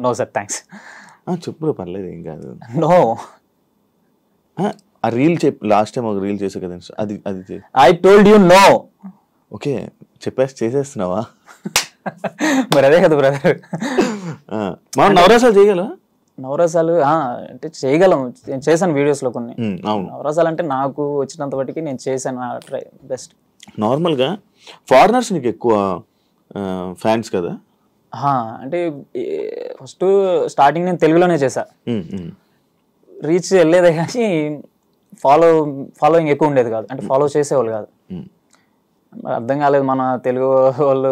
No sir, thanks. చెప్పు, పర్లేదు, ఏం కాదు. నో. ఆ రీల్ చెప్పు, లాస్ట్ టైం ఒక రీల్ చేసావు కదా, అది అది I told you no. Okay, చేసేస్తున్నావా? మరి అదే కదా బ్రదర్. మనం నవరసాలు చేయగల? నవరసాలు అంటే చేయగలం, చేశాను వీడియోస్లో కొన్ని. నవరసాలు అంటే నాకు వచ్చినంత వాటికి నేను చేశాను, ట్రై బెస్ట్. నార్మల్గా ఫారినర్స్ నీకు ఎక్కువ ఫ్యాన్స్ కదా? అంటే ఫస్ట్ స్టార్టింగ్ నేను తెలుగులోనే చేశా, రీచ్ వెళ్ళేదే కానీ ఫాలోయింగ్ ఎక్కువ ఉండేది కాదు, అంటే ఫాలో చేసేవాళ్ళు కాదు. అర్థం కాలేదు మన తెలుగు వాళ్ళు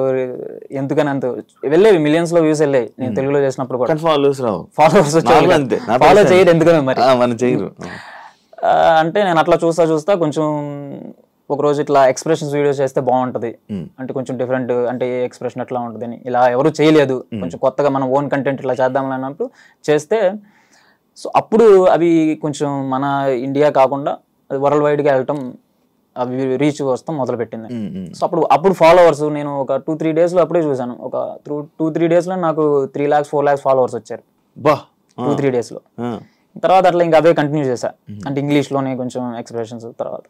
ఎందుకని అంత వెళ్ళేవి, మిలియన్స్ లో వ్యూస్ వెళ్ళాయి నేను తెలుగులో చేసినప్పుడు కూడా. ఫాలోవర్స్ ఫాలో చేయరు ఎందుకని మరి చేయరు. అంటే నేను అట్లా చూస్తా కొంచెం ఒక రోజు ఇట్లా ఎక్స్ప్రెషన్స్ వీడియోస్ చేస్తే బాగుంటది, అంటే కొంచెం డిఫరెంట్, అంటే ఏ ఎక్స్ప్రెషన్ ఎట్లా ఉంటుంది అని, ఇలా ఎవరు చేయలేదు, కొంచెం కొత్తగా మనం ఓన్ కంటెంట్ ఇట్లా చేద్దాం అన్నప్పుడు చేస్తే, సో అప్పుడు అవి కొంచెం మన ఇండియా కాకుండా వరల్డ్ వైడ్గా వెళ్ళటం, అవి రీచ్ వస్తాం మొదలుపెట్టింది. సో అప్పుడు ఫాలోవర్స్ నేను ఒక 2-3 డేస్లో అప్పుడే చూసాను, ఒక 2-3 డేస్లో నాకు 3 lakhs 4 lakhs ఫాలోవర్స్ వచ్చారు 2-3 డేస్లో. తర్వాత అట్లా ఇంకా అవే కంటిన్యూ చేశా, అంటే ఇంగ్లీష్లోనే కొంచెం ఎక్స్ప్రెషన్స్. తర్వాత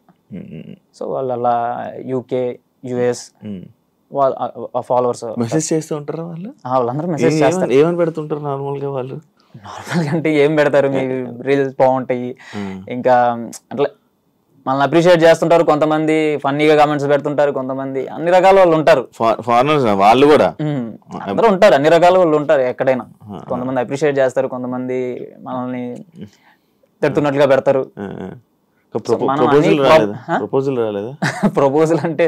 సో వాళ్ళు అలా యూకే యుఎస్ ఫాలోవర్స్ మెసేజ్ చేస్తూ ఉంటారు వాళ్ళందరూ మెసేజ్ చేస్తారు. ఏమని పెడుతుంటారు నార్మల్గా వాళ్ళు? నార్మల్గా అంటే ఏం పెడతారు, మీ రీల్స్ బాగుంటాయి, ఇంకా అట్లా మనల్ని అప్రిషియేట్ చేస్తుంటారు, కొంతమంది ఫన్నీగా కామెంట్స్ పెడుతుంటారు, కొంతమంది అన్ని రకాల వాళ్ళు ఉంటారు. ఫారినర్స్ వాళ్ళు కూడా అందరూ ఉంటారు, అన్ని రకాల వాళ్ళు ఉంటారు ఎక్కడైనా. కొంతమంది అప్రిషియేట్ చేస్తారు, కొంతమంది మనల్ని తిడుతున్నట్లుగా పెడతారు. ప్రపోజల్ అంటే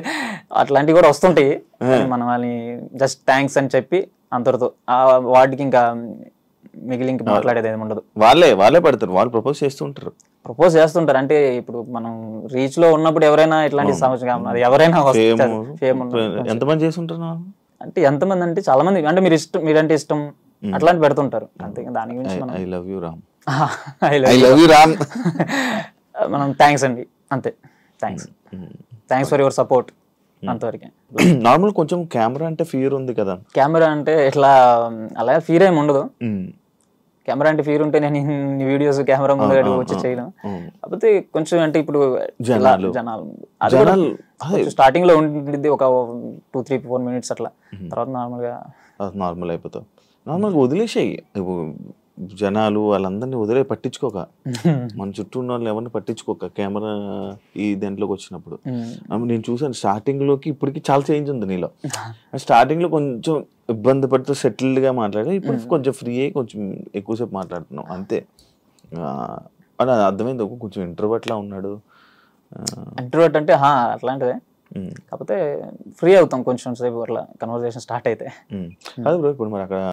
అట్లాంటివి కూడా వస్తుంటాయి, మనం వాళ్ళని జస్ట్ థ్యాంక్స్ అని చెప్పి అంతటితో వాటికి ఇంకా మిగిలి ఇంక మాట్లాడేది ఏమి ఉండదు. వాళ్ళే పడతారు, వాళ్ళు ప్రపోజ్ చేస్తుంటారు. అంటే ఇప్పుడు మనం రీచ్ లో ఉన్నప్పుడు ఎవరైనా ఇట్లాంటి సమస్య, అది ఎవరైనా ఎంతమంది చేస్తుంటారు అంటే ఎంతమంది అంటే చాలా మంది, అంటే మీరంటే ఇష్టం అట్లాంటి పెడుతుంటారు అంతే. దాని గురించి ఐ లవ్ యూ రామ్, మనం థ్యాంక్స్ అండి అంతే, థ్యాంక్స్ ఫర్ యువర్ సపోర్ట్ అంతవరకే. నార్మల్ కొంచెం కెమెరా అంటే ఫియర్ ఉంది కదా? కెమెరా అంటే ఇట్లా అలా ఫియర్ ఏమి ఉండదు. కెమెరా అంటే ఫియర్ ఉంటే నేను ఇన్ని వీడియోస్ కెమెరా ముందు వచ్చి చేయను. కాకపోతే కొంచెం అంటే ఇప్పుడు జనాలు స్టార్టింగ్ లో ఉంటుంది ఒక 2-3-4 minutes అట్లా, తర్వాత నార్మల్ అయిపోతావు. నార్మల్గా వదిలేసాయి జనాలు వాళ్ళందరినీ పట్టించుకోక, మన చుట్టూ ఉన్న వాళ్ళని ఎవరిని పట్టించుకోక కెమెరా ఈ దాంట్లోకి వచ్చినప్పుడు. నేను చూసాను స్టార్టింగ్ లోకి ఇప్పటికి చాలా చేంజ్ ఉంది నీలో. స్టార్టింగ్ లో కొంచెం ఇబ్బంది పడుతూ సెటిల్డ్ గా మాట్లాడా, ఇప్పుడు కొంచెం ఫ్రీ అయ్యి కొంచెం ఎక్కువసేపు మాట్లాడుతున్నావు అంతే. అని అర్థమైంది, కొంచెం ఇంట్రోవర్ట్ లా ఉన్నాడు. ఇంట్రోవర్ట్ అంటే అట్లాంటిదే, కాకపోతే ఫ్రీ అవుతాం కొంచెం సేపు అట్లా కన్వర్సేషన్ స్టార్ట్ అయితే. కాదు బ్రో, ఇప్పుడు మరి అక్కడ